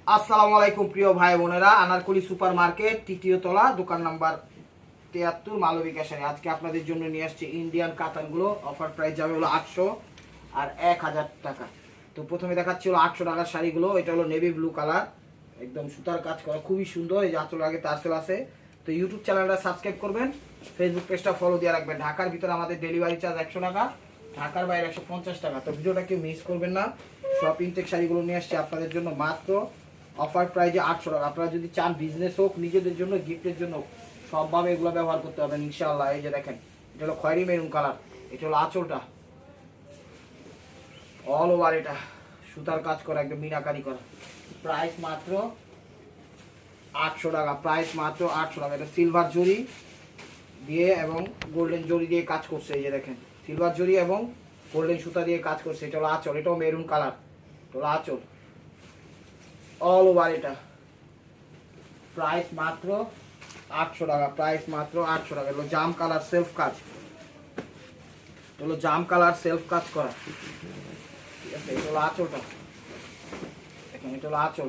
আসসালামু আলাইকুম প্রিয় ভাই বোনেরা, আনারকুলি সুপার মার্কেট তৃতীয় তলা, দোকান নাম্বার 73, মালবিকা শাড়ি। আজকে আপনাদের জন্য নিয়ে আসছে ইন্ডিয়ান কাতানগুলো। অফার প্রাইস যাবে হলো 800 আর 1000 টাকা। তো প্রথমে দেখাচ্ছি হলো 800 টাকার শাড়িগুলো। এটা হলো নেভি ব্লু কালার, একদম সুতার কাজ করা, খুবই সুন্দর। এই যে আঁচলের আগে তারসেল আছে। তো ইউটিউব চ্যানেলটা সাবস্ক্রাইব করবেন, ফেসবুক পেজটা ফলো দিয়ে রাখবেন। ঢাকার ভিতরে আমাদের ডেলিভারি চার্জ 100 টাকা, ঢাকার বাইরে 150 টাকা। তো ভিডিওটা কেউ মিস করবেন না। সব ইনটেক শাড়িগুলো নিয়ে আসছি আপনাদের জন্য মাত্র অফার প্রাইজে 800 টাকা। আপনারা যদি চান বিজনেস হোক, নিজেদের জন্য, গিফটের জন্য, সবভাবে এগুলো ব্যবহার করতে পারবেন ইনশাআল্লাহ। এই যে দেখেন, এটা হলো খয়েরি মেরুন কালার, এটা হলো আঁচলটা, অল ওভার এটা সুতার কাজ করা, একদম মিনাকারি করা। প্রাইস মাত্র 800 টাকা, প্রাইস মাত্র 800 টাকা। এটা সিলভার জরি দিয়ে এবং গোল্ডেন জরি দিয়ে কাজ করছে। এই যে দেখেন, সিলভার জরি এবং গোল্ডেন সুতা দিয়ে কাজ করছে। এটা হলো আঁচল, এটাও মেরুন কালার, এটা হলো আঁচল, অল ওভার এটা। প্রাইস মাত্র 800 টাকা, প্রাইস মাত্র 800 টাকা। এগুলো জাম কালার সেলফ কাজ, এগুলো জাম কালার সেলফ কাজ করা, ঠিক আছে। এটা হলো আঁচলটা, দেখেন এটা হলো আঁচল,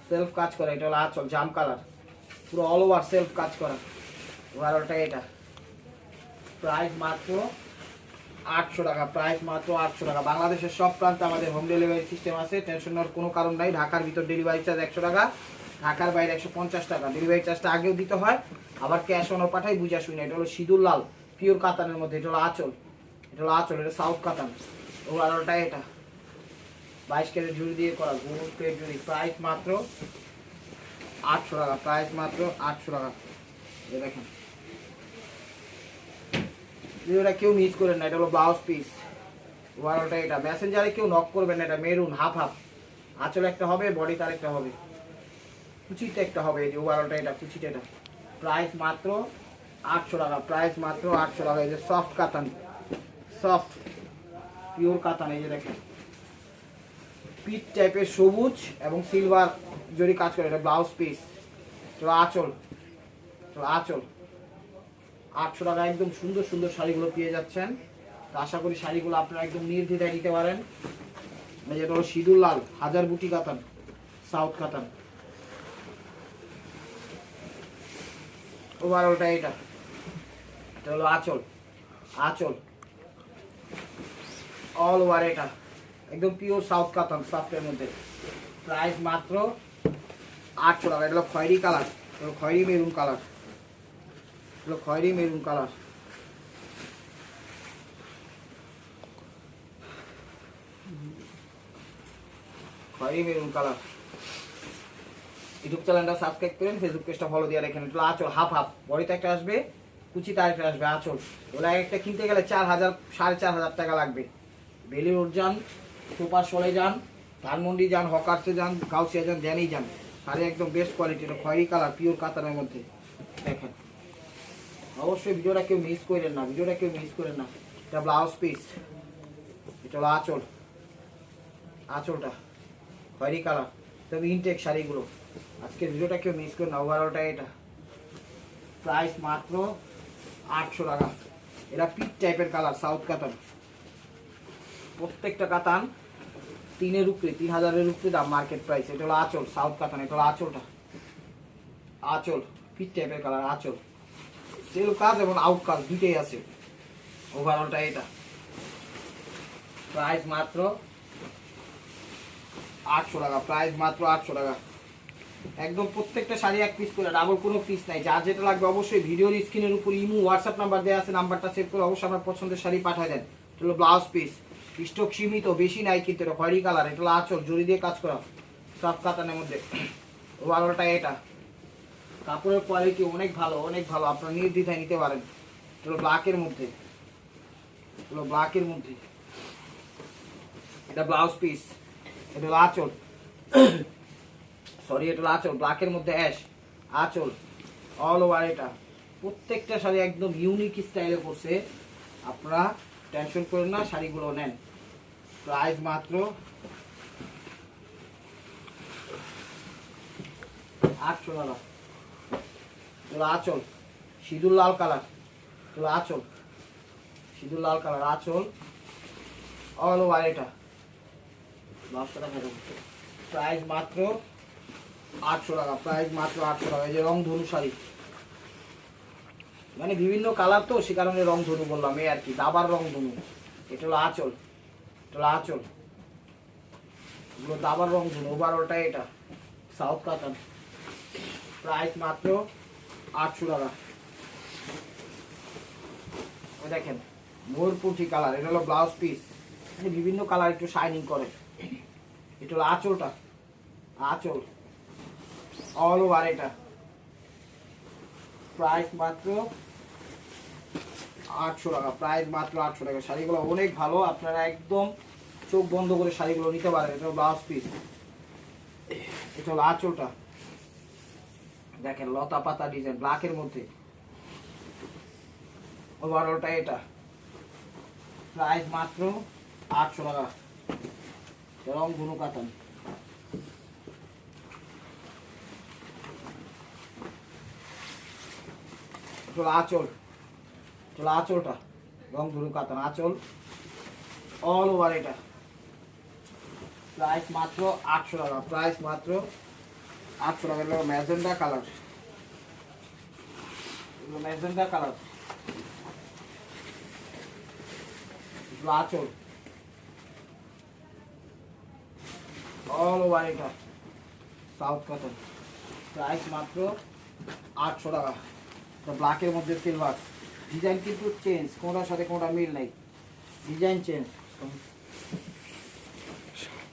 সেলফ কাজ করা। এটা হলো আঁচল, জাম কালার, পুরো অল ওভার সেলফ কাজ করা। ওভারঅলটা এটা। প্রাইস মাত্র 800 টাকা, প্রাইস মাত্র 800 টাকা। বাংলাদেশের সব প্রান্তে আমাদের হোম ডেলিভারি সিস্টেম আছে, টেনশন নেওয়ার কোনো কারণ নাই। ঢাকার ভিতর ডেলিভারি চার্জ 100 টাকা, ঢাকার বাইরে 150 টাকা। ডেলিভারি চার্জটা আগেও দিতে হয়, আবার ক্যাশ অনও পাঠাই, বুঝা শুনে। এটা হলো সিঁদুর লাল পিওর কাতানের মধ্যে, এটা হলো আঁচল, এটা হলো আঁচল, এটা সাউথ কাতান। ওভারঅলটা এটা 22 ক্যারেট জুড়ি দিয়ে করা, গোল্ড প্লেট জুড়ি। প্রাইস মাত্র 800 টাকা, প্রাইস মাত্র 800 টাকা। এই দেখেন, ভিডিওটা কেউ মিস করেন না। এটা হলো ব্লাউজ পিস, ওভারঅলটা এটা। মেসেঞ্জারে কেউ নক করবেন না, এটা মেরুন হাফ হাফ, আঁচল একটা হবে, বডি তার একটা হবে, কুচিটা একটা হবে। এই যে ওভারঅলটা এটা, কুচিটা এটা। প্রাইস মাত্র 800 টাকা, প্রাইস মাত্র 800 টাকা। এই যে সফট কাতান, সফট পিওর কাতান। এই যে দেখেন, পিট টাইপের সবুজ এবং সিলভার জরি কাজ করে। এটা ব্লাউজ পিস, চলো আঁচল, চলো আঁচল। 800 টাকা একদম সুন্দর সুন্দর শাড়িগুলো পেয়ে যাচ্ছেন। তো আশা করি শাড়িগুলো আপনারা একদম নির্দ্বিধায় নিতে পারেন। যেটা হলো সিঁদুর লাল হাজার বুটি কাতান, সাউথ কাতান। ওভারঅলটা এটা, এটা হলো আঁচল, আঁচল অল ওভার এটা, একদম পিওর সাউথ কাতান, সফটের মধ্যে। প্রাইস মাত্র 800 টাকা। এটা হলো খয়েরি কালার, এটা হলো খয়েরি মেরুন কালার, এটা হলো খয়েরি মেরুন কালার। খয়েরি মেরুন কালার। ইউটিউব চ্যানেলটা সাবস্ক্রাইব করেন, ফেসবুক পেজটা ফলো দিয়ে রাখেন। এটা আঁচল হাফ হাফ, বডিতে একটা আসবে, কুচিতে আরেকটা আসবে, আঁচল। ওগুলো একটা কিনতে গেলে 4000 4500 টাকা লাগবে। বেলিউড যান, সুপার শলে যান, ধানমন্ডি যান, হকার্সে যান, গাউসিয়া যান, জেনেই যান, শাড়ি একদম বেস্ট কোয়ালিটি। এটা খয়েরি কালার পিওর কাতানের মধ্যে। দেখেন, অবশ্যই ভিডিওটা কেউ মিস করেন না, ভিডিওটা কেউ মিস করেন না। এটা ব্লাউজ পিস, এটা হলো আঁচল, আঁচলটা খয়েরি কালার। তবে ইনটেক শাড়িগুলো আজকের ভিডিওটা কেউ মিস করেন না। ওভারঅলটা এটা। প্রাইস মাত্র 800 টাকা। এটা পিট টাইপের কালার, সাউথ কাতান। প্রত্যেকটা কাতান 3-এর উপরে, 3000-এর উপরে দাম মার্কেট প্রাইস। এটা হলো আঁচল, সাউথ কাতান, এটা হলো আঁচলটা, আঁচল পিট টাইপের কালার, আঁচল সেল কাজ এবং আউট কাজ দুইটাই আছে। ওভারঅলটা এটা। প্রাইস মাত্র 800 টাকা, প্রাইস মাত্র 800 টাকা। একদম প্রত্যেকটা শাড়ি এক পিস করে, ডাবল কোনো পিস নাই। যার যেটা লাগবে অবশ্যই ভিডিওর স্ক্রিনের উপর ইমো হোয়াটসঅ্যাপ নাম্বার দেওয়া আছে, নাম্বারটা সেভ করে অবশ্যই আপনার পছন্দের শাড়ি পাঠিয়ে দেন। এটা হলো ব্লাউজ পিস, স্টক সীমিত, বেশি নাই কিন্তু। এটা খয়েরি কালার, এটা হলো আঁচল, জরি দিয়ে কাজ করা, সব কাতানের মধ্যে। ওভারঅলটা এটা। কাপড়ের কোয়ালিটি অনেক ভালো, অনেক ভালো, আপনারা নির্দ্বিধায় নিতে পারেন। এটা হলো ব্ল্যাকের মধ্যে, এটা হলো ব্ল্যাকের মধ্যে। এটা ব্লাউজ পিস, এটা হলো আঁচল, সরি এটা হলো আঁচল, ব্ল্যাকের মধ্যে অ্যাশ, আঁচল অল ওভার এটা। প্রত্যেকটা শাড়ি একদম ইউনিক স্টাইলে করছে, আপনারা টেনশন করেন না, শাড়িগুলো নেন। প্রাইস মাত্র 800 টাকা। এগুলো আঁচল, সিঁদুর লাল কালার, এগুলো আঁচল, সিঁদুর লাল কালার, আঁচল অল ওভার এটা। 10 টাকা প্রাইস মাত্র 800 টাকা, প্রাইস মাত্র 800 টাকা। এই যে রং ধনু শাড়ি, মানে বিভিন্ন কালার তো সে কারণে রং ধনু বললাম, এই আর কি, দাবার রং ধনু। এটা হলো আঁচল, এটা হলো আঁচল, এগুলো দাবার রং ধনু। ওভারঅলটা এটা সাউথ কাতান, প্রাইস মাত্র 800 টাকা। দেখেন মোরপুঠি কালার, এটা হলো ব্লাউজ পিস, বিভিন্ন কালার একটু শাইনিং করে। এটা হলো আঁচলটা, আঁচল অল ওভার, এটা প্রাইস মাত্র 800 টাকা, প্রাইস মাত্র 800 টাকা। শাড়িগুলো অনেক ভালো, আপনারা একদম চোখ বন্ধ করে শাড়িগুলো নিতে পারেন। এটা ব্লাউজ পিস, এটা হলো আঁচলটা, দেখেন লতা পাতা ডিজাইন ব্ল্যাকের মধ্যে। ওভারঅলটা এটা প্রাইস মাত্র 800 টাকা, রং ধনু কাতান। আঁচল, চলো আঁচলটা রং ধনু কাতান, আঁচল অল ওভার, এটা প্রাইস মাত্র 800 টাকা, প্রাইস মাত্র 800 টাকা। এগুলো ম্যাজেন্ডা কালার, এগুলো ম্যাজেন্ডা কালার, এগুলো আঁচল অল ওভার, এটা সাউথ কাতান, প্রাইস মাত্র 800 টাকা। ব্ল্যাকের মধ্যে সিলভার ডিজাইন, কিন্তু চেঞ্জ, কোনটার সাথে কোনটা মিল নাই, ডিজাইন চেঞ্জ।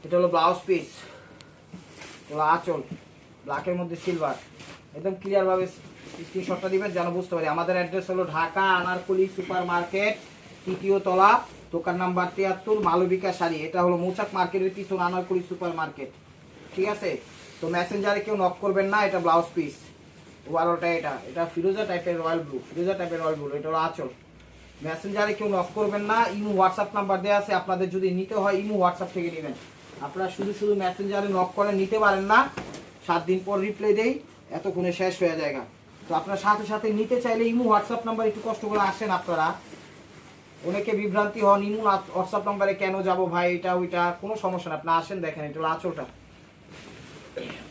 এটা হলো ব্লাউজ পিস, এটা আঁচল, ব্ল্যাকের মধ্যে সিলভার। একদম ক্লিয়ারভাবে স্ক্রিনশটটা দিবেন যেন বুঝতে পারি। আমাদের অ্যাড্রেস হলো ঢাকা আনারকুলি সুপার মার্কেট, 3য় তলা, দোকান নাম্বার 73, মালবিকা শাড়ি। এটা হলো মৌচাক মার্কেটের পিছনে আনারকুলি সুপার মার্কেট, ঠিক আছে? তো মেসেঞ্জারে কেউ নক করবেন না। এটা ব্লাউজ পিস, ওভারঅলটা এটা, এটা ফিরোজা টাইপের রয়্যাল ব্লু, ফিরোজা টাইপের রয়্যাল ব্লু। এটা হলো আঁচল। মেসেঞ্জারে কেউ নক করবেন না, ইমো হোয়াটসঅ্যাপ নাম্বার দেওয়া আছে, আপনাদের যদি নিতে হয় ইমো হোয়াটসঅ্যাপ থেকে নেবেন। আপনারা শুধু শুধু মেসেঞ্জারে নক করে নিতে পারেন না, 7 দিন পর রিপ্লাই দেই, এতক্ষণে শেষ হয়ে যায়। তো আপনার সাথে সাথে নিতে চাইলে ইমো হোয়াটসঅ্যাপ নাম্বার একটু কষ্ট করে আসেন আপনারা। অনেকে বিভ্রান্তি হন, ইমো হোয়াটসঅ্যাপ নাম্বারে কেন যাব ভাই, এটা ওইটা, কোনো সমস্যা না, আপনি আসেন, দেখেন। এটা হলো আঁচলটা,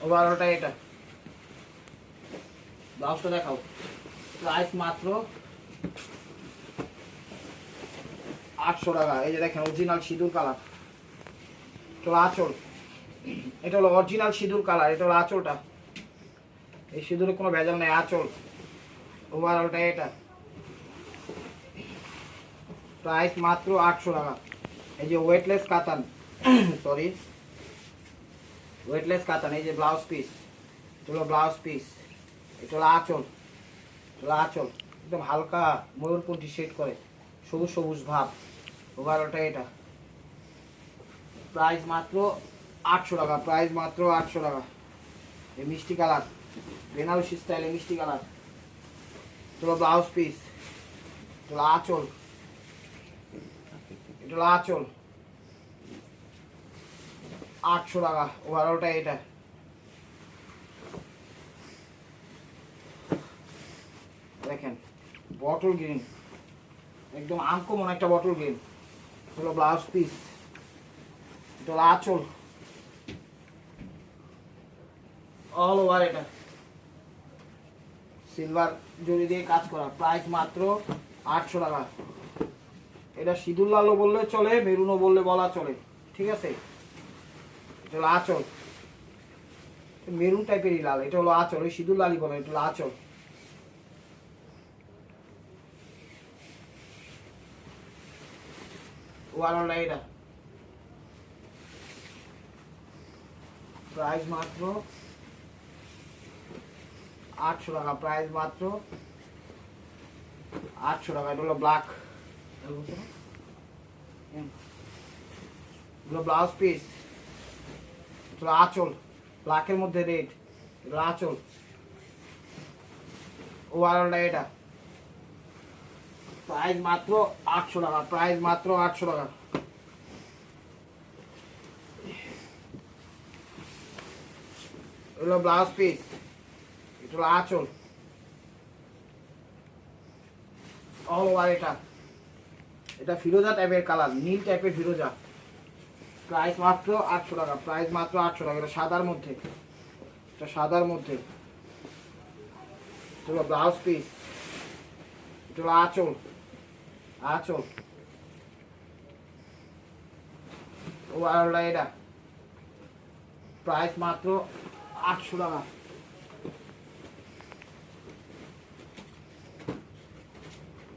ওভারঅলটা এটা, ব্লাউজটা দেখাও। প্রাইস মাত্র 800 টাকা। এই যে দেখেন অরিজিনাল সিঁদুর কালার, এটা হলো আঁচল, এটা হলো অরিজিনাল সিঁদুর কালার, এটা হলো আঁচলটা, এই সিঁদুরে কোনো ভেজাল নেই, আঁচল ওভারঅলটা এটা, প্রাইস মাত্র 800 টাকা। এই যে ওয়েটলেস কাতান, সরি ওয়েটলেস কাতান, এই যে ব্লাউজ পিস, এটা হলো ব্লাউজ পিস, এটা হলো আঁচল, এটা হলো আঁচল, একদম হালকা ময়ূরপন্থী শেড করে, সবুজ সবুজ ভাব। ওভারঅলটা এটা, প্রাইস মাত্র 800 টাকা, প্রাইস মাত্র 800 টাকা। এই মিষ্টি কালার, বেনারসি স্টাইলে মিষ্টি কালার, এটা হলো ব্লাউজ পিস, এটা হলো আঁচল, এটা হলো আঁচল, 800 টাকা। ওভারঅলটা এটা, দেখেন বটল গ্রিন, একদম আনকমন একটা বটল গ্রিন, এটা হলো ব্লাউজ পিস, এটা হলো আঁচল অল ওভার, এটা সিলভার জরি দিয়ে কাজ করা, প্রাইস মাত্র 800 টাকা। এটা সিঁদুর লালও বললে চলে, মেরুনও বললে বলা চলে, ঠিক আছে? এটা হলো আঁচল, মেরুন টাইপেরই লাল, এটা হলো আঁচল, ওই সিঁদুর লালই বলে, এটা হলো আঁচল। ওভারঅল এটা, প্রাইস মাত্র 800 টাকা, প্রাইস মাত্র 800 টাকা। এটা হলো ব্ল্যাক, ব্লাউজ পিস, এটা আঁচল, ব্ল্যাকের মধ্যে রেড, এটা আঁচল ওভারঅলটা এটা, প্রাইস মাত্র 800 টাকা, প্রাইস মাত্র 800 টাকা। হলো ব্লাউজ পিস, এটা হলো আঁচল অল ওভার, এটা এটা ফিরোজা টাইপের কালার, নীল টাইপের ফিরোজা, প্রাইস মাত্র 800 টাকা, প্রাইস মাত্র 800 টাকা। এটা সাদার মধ্যে, এটা সাদার মধ্যে। এটা ব্লাউজ পিস, এটা আঁচল, আঁচল ওভারঅলটা এটা প্রাইস মাত্র 800 টাকা।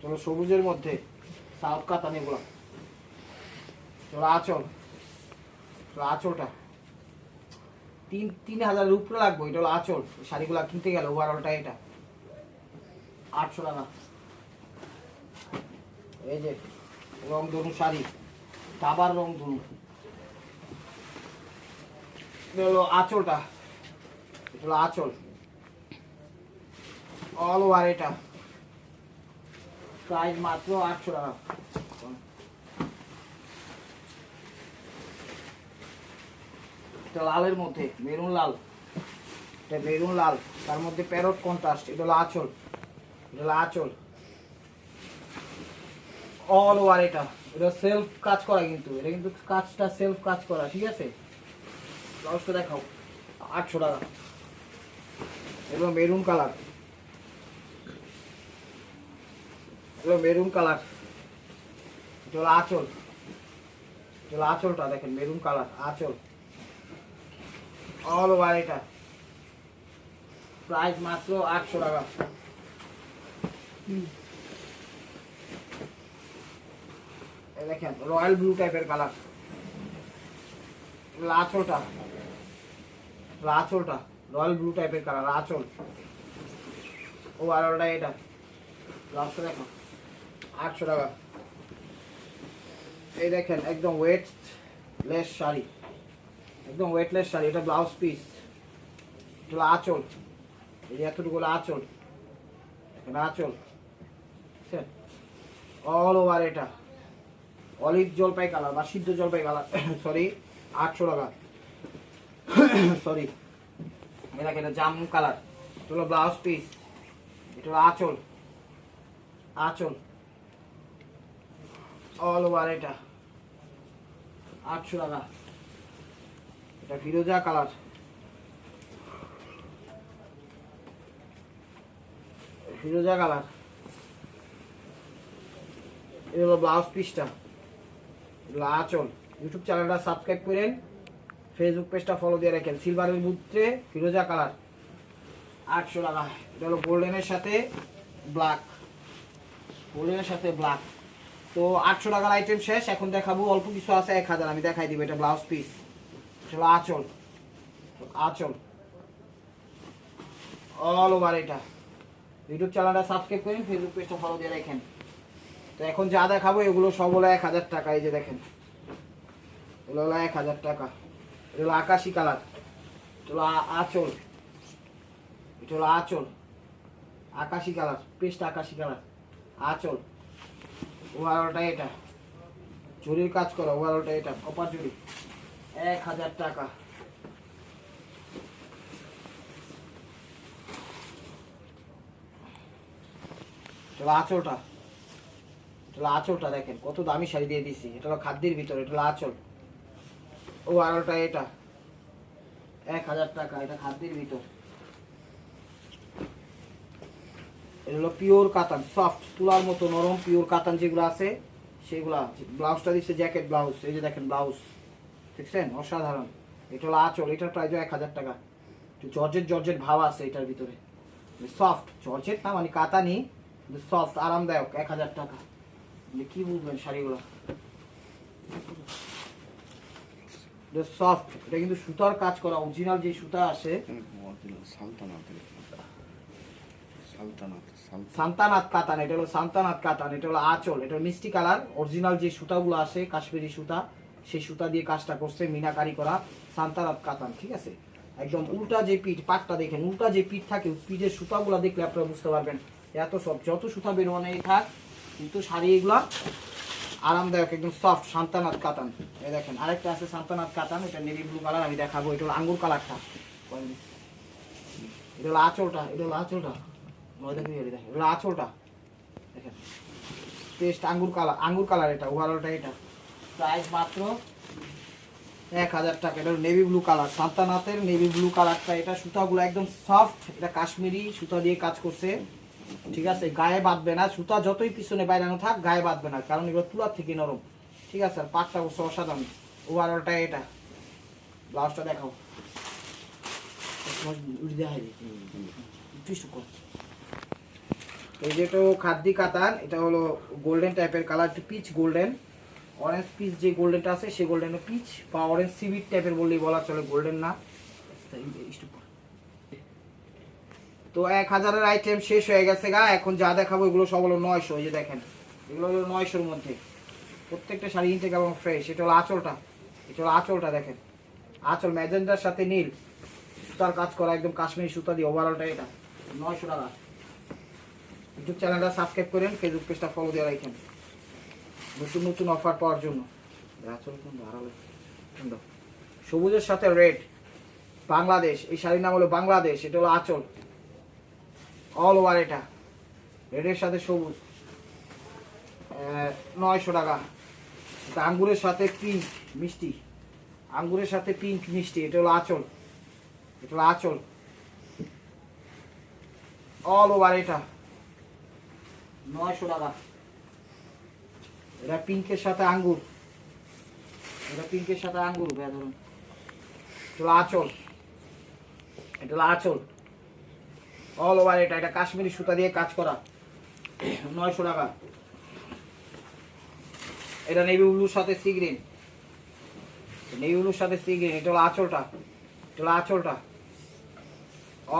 চলো সবুজের মধ্যে সাউথ কাতান এগুলো। চলো আঁচল, আঁচলটা 3000-এর উপরে লাগবে। এটা হলো আঁচল। শাড়িগুলো কিনতে গেলে ওভারঅলটা এটা 800 টাকা। এই যে রং ধনু শাড়ি, কাবার রং ধনু। এটা হলো আঁচলটা, এটা হলো আঁচল অল ওভার। এটা প্রাইস মাত্র 800 টাকা। এটা লালের মধ্যে মেরুন লাল, এটা মেরুন লাল, তার মধ্যে প্যারট কন্ট্রাস্ট। এটা হলো আঁচল, এটা হলো আঁচল অল ওভার। এটা সেলফ কাজ করা, কিন্তু এটা কিন্তু কাজটা সেলফ কাজ করা, ঠিক আছে। ব্লাউজটা দেখাও 800 টাকা। এগুলো মেরুন কালার, এগুলো মেরুন কালার। এটা হলো আঁচল, এটা হলো আঁচলটা দেখেন মেরুন কালার আঁচল অল ওভার। এটা প্রাইস মাত্র 800 টাকা। দেখেন রয়্যাল ব্লু টাইপের কালার। আঁচলটা, আঁচলটা রয়্যাল ব্লু টাইপের কালার আঁচল ওভারঅলটা এটা। ব্লাউজটা দেখো 800 টাকা। এই দেখেন একদম ওয়েটলেস শাড়ি, একদম ওয়েটলেস শাড়ি। এটা ব্লাউজ পিস, এটা আঁচল, এই এতটুকু আঁচল, এখানে আঁচল অল ওভার। এটা অলিভ জলপাই কালার বা সিদ্ধ জলপাই কালার, সরি 800 টাকা। সরি এটা এটা জামু কালার। এটা হলো ব্লাউজ পিস, এটা হলো আঁচল, আঁচল অল ওভার। এটা 800 টাকা। এটা ফিরোজা কালার, ফিরোজা কালার। এটা হলো ব্লাউজ পিসটা, এগুলো আঁচল। ইউটিউব চ্যানেলটা সাবস্ক্রাইব করেন, ফেসবুক পেজটা ফলো দিয়ে রাখেন। সিলভারের মধ্যে ফিরোজা কালার 800 টাকা। এটা হলো গোল্ডেনের সাথে ব্ল্যাক, গোল্ডেনের সাথে ব্ল্যাক। তো 800 টাকার আইটেম শেষ। এখন দেখাবো অল্প কিছু আছে 1000, আমি দেখাই দিব। এটা ব্লাউজ পিস, এটা হলো আঁচল, আঁচল অল ওভার। এটা ইউটিউব চ্যানেলটা সাবস্ক্রাইব করেন, ফেসবুক পেজটা ফলো দিয়ে রাখেন। তো এখন যা দেখাবো এগুলো সব হলো 1000 টাকা। এই যে দেখেন এগুলো হলো 1000 টাকা। এটা হলো আকাশি কালার, এটা হলো আঁচল, এটা হলো আঁচল আকাশি কালার, পেস্ট আকাশি কালার আঁচল ওভারঅলটা। এটা জরির কাজ করা ওভারঅলটা, এটা কপার জরি 1000 টাকা। এটা আঁচলটা, এটা আঁচলটা দেখেন কত দামি শাড়ি দিয়ে দিছি। এটা হলো খাদ্যের ভিতরে, এটা হলো আঁচল ওভারঅলটা। এটা 1000 টাকা। এটা খাদ্যের ভিতর, এটা হলো পিওর কাতান, সফট তুলার মতো নরম পিওর কাতান যেগুলো আছে সেগুলা। ব্লাউজটা দিচ্ছে জ্যাকেট ব্লাউজ, এই যে দেখেন ব্লাউজ দেখছেন অসাধারণ। এটা হলো আঁচল, এটার প্রাইস 1000 টাকা। একটু জর্জেট জর্জেট ভাব আছে এটার ভিতরে, সফট জর্জেট না মানে কাতানি, সফট আরামদায়ক 1000 টাকা। কি বুঝবেন শাড়িগুলো সফট। এটা কিন্তু সুতার কাজ করা, অরিজিনাল যে সুতা আসে সান্তানাথ কাতান। এটা হলো সান্তানাথ কাতান, এটা হলো আঁচল। এটা মিষ্টি কালার, অরিজিনাল যে সুতাগুলো আসে কাশ্মীরি সুতা, সেই সুতা দিয়ে কাজটা করছে, মিনাকারি করা সান্তানাথ কাতান, ঠিক আছে। একদম উল্টা যে পিঠ, পাটটা দেখেন উল্টা যে পিঠ থাকে, পিঠের সুতাগুলো দেখলে আপনারা বুঝতে পারবেন এত সফট। যত সুতা বেরোনেই থাক কিন্তু শাড়ি এগুলা আরামদায়ক, একদম সফট সান্তানাথ কাতান। এই দেখেন আরেকটা আছে সান্তানাথ কাতান, এটা নেভি ব্লু কালার, আমি দেখাবো। এটা হলো আঙ্গুর কালারটা, এটা হলো আঁচলটা, এটা হলো আঁচলটা, এটা হলো আঁচলটা দেখেন পেস্ট আঙ্গুর কালার, আঙ্গুর কালার। এটা ওভারঅলটা। এটা প্রাইস মাত্র 1000 টাকা। এটা নেভি ব্লু কালার, সান্তানাথের নেভি ব্লু কালারটা। এটা সুতাগুলো একদম সফট, এটা কাশ্মীরি সুতা দিয়ে কাজ করছে, ঠিক আছে। গায়ে বাঁধবে না, সুতা যতই পিছনে বাইরানো থাক গায়ে বাঁধবে না, কারণ এগুলো তুলার থেকে নরম, ঠিক আছে। আর পাটটা অবশ্য অসাধারণ। ওভারঅলটা এটা। ব্লাউজটা দেখাও, এই যে এটা খাদ্দি কাতান, এটা হলো গোল্ডেন টাইপের কালার, একটু পিচ গোল্ডেন, অরেঞ্জ পিচ যে গোল্ডেনটা আছে সেই গোল্ডেনের পিচ বা অরেঞ্জ সিভিট টাইপের বললেই বলা চলে, গোল্ডেন না। তো 1000-এর আইটেম শেষ হয়ে গেছে গা। এখন যা দেখাবো এগুলো সব হলো 900। এই যে দেখেন, এগুলো হলো 900-এর মধ্যে, প্রত্যেকটা শাড়ি ইনটেক এবং ফ্রেশ। এটা হলো আঁচলটা, এটা হলো আঁচলটা দেখেন, আঁচল ম্যাজেন্ডার সাথে নীল সুতার কাজ করা, একদম কাশ্মীরি সুতা দিয়ে। ওভারঅলটা এটা 900 টাকা। ইউটিউব চ্যানেলটা সাবস্ক্রাইব করেন, ফেসবুক পেজটা ফলো দিয়ে রাখেন নতুন নতুন অফার পাওয়ার জন্য। আঁচল কোন ধারালো সুন্দর, সবুজের সাথে রেড, বাংলাদেশ। এই শাড়ির নাম হলো বাংলাদেশ। এটা হলো আঁচল, অল ওভার। এটা রেডের সাথে সবুজ, 900 টাকা। এটা আঙ্গুরের সাথে পিঙ্ক মিষ্টি, আঙ্গুরের সাথে পিঙ্ক মিষ্টি। এটা হলো আঁচল, এটা হলো আঁচল, অল ওভার। এটা 900 টাকা। এটা পিঙ্কের সাথে আঙ্গুর, এটা পিঙ্কের সাথে আঙ্গুর ভাই ধরুন। এটা হলো আঁচল, এটা হলো আঁচল, অল ওভার। এটা এটা কাশ্মীরি সুতা দিয়ে কাজ করা, 900 টাকা। এটা নেভি ব্লুর সাথে সি গ্রিন, নেভি ব্লুর সাথে সি গ্রিন। এটা হলো আঁচলটা, এটা হলো আঁচলটা,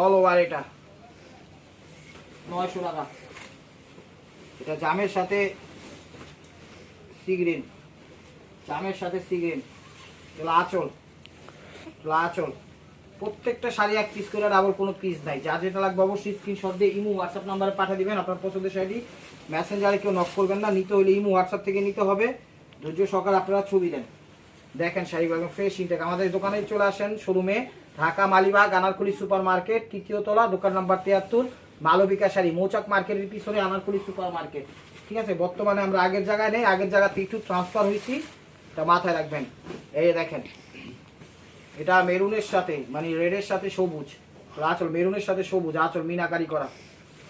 অল ওভার। এটা 900 টাকা। এটা জামের সাথে সি গ্রিন, জামের সাথে সি গ্রিন। এটা হলো আঁচল, এটা হলো আঁচল। প্রত্যেকটা শাড়ি এক পিস করে, ডাবল কোনো পিস নাই। যা যেটা লাগবে অবশ্যই স্ক্রিনশট দিয়ে ইমো হোয়াটসঅ্যাপ নাম্বারে পাঠিয়ে দিবেন আপনার পছন্দের শাড়ি। মেসেঞ্জারে কেউ নক করবেন না, নিতে হলে ইমো হোয়াটসঅ্যাপ থেকে নিতে হবে। ধৈর্য সহকারে আপনারা ছবি দেন। দেখেন শাড়িগুলো একদম ফ্রেশ ইনটেক। আমাদের দোকানে চলে আসেন শোরুমে, ঢাকা মালিবাগ আনারকুলি সুপার মার্কেট, 3য় তলা, দোকান নাম্বার 73, মালবিকা শাড়ি, মৌচাক মার্কেটের পিছনে আনারকুলি সুপার মার্কেট, ঠিক আছে। বর্তমানে আমরা আগের জায়গায় নেই, আগের জায়গাতে একটু ট্রান্সফার হয়েছি, এটা মাথায় রাখবেন। এই দেখেন, এটা মেরুনের সাথে মানে রেডের সাথে সবুজ, আঁচল মেরুনের সাথে সবুজ, আঁচল মিনাকারি করা।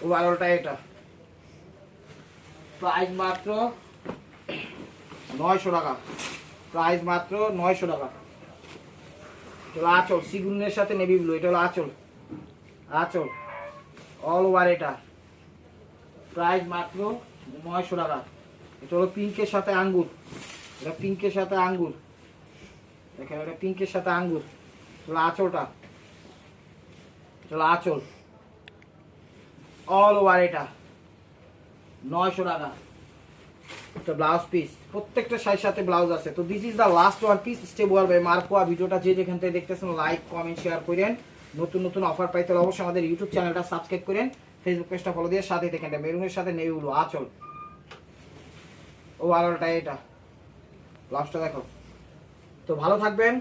ওভারঅলটা এটা প্রাইস মাত্র 900 টাকা, প্রাইস মাত্র 900 টাকা। এটা হলো আঁচল সিগুনের সাথে নেভি ব্লু। এটা হলো আঁচল, আঁচল অল ওভার। এটা প্রাইস মাত্র 900 টাকা। এটা হলো পিঙ্কের সাথে আঙ্গুর, এটা পিঙ্কের সাথে আঙ্গুর দেখেন, এটা পিঙ্কের সাথে আঙ্গুর। এটা হলো আঁচলটা, এটা হলো আঁচল, অল ওভার। এটা 900 টাকা। এটা ব্লাউজ পিস, প্রত্যেকটা শাড়ির সাথে ব্লাউজ আছে। তো this is the last one piece. Stay ওয়ার বাই মার্কোয়া। ভিডিওটা যে যেখান থেকে দেখতেছেন লাইক কমেন্ট শেয়ার করেন। নতুন নতুন অফার পাইতে হলে অবশ্যই আমাদের ইউটিউব চ্যানেলটা সাবস্ক্রাইব করেন, ফেসবুক পেজটা ফলো দিয়ে সাথে দেখেন। এটা মেরুনের সাথে নেভি ব্লু আঁচল, ওভারঅলটা এটা। ব্লাউজটা দেখো। তো ভালো থাকবেন,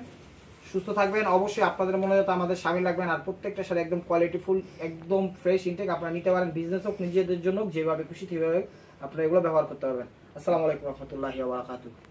সুস্থ থাকবেন। অবশ্যই আপনাদের মনে যাতে আমাদের সামিল রাখবেন। আর প্রত্যেকটা শাড়ি একদম কোয়ালিটিফুল, একদম ফ্রেশ ইনটেক। আপনারা নিতে পারেন, বিজনেস হোক নিজেদের জন্য, যেভাবে খুশি সেভাবে আপনারা এগুলো ব্যবহার করতে পারবেন। আসসালামু আলাইকুম রহমতুল্লাহি ওয়া বারাকাতুহু।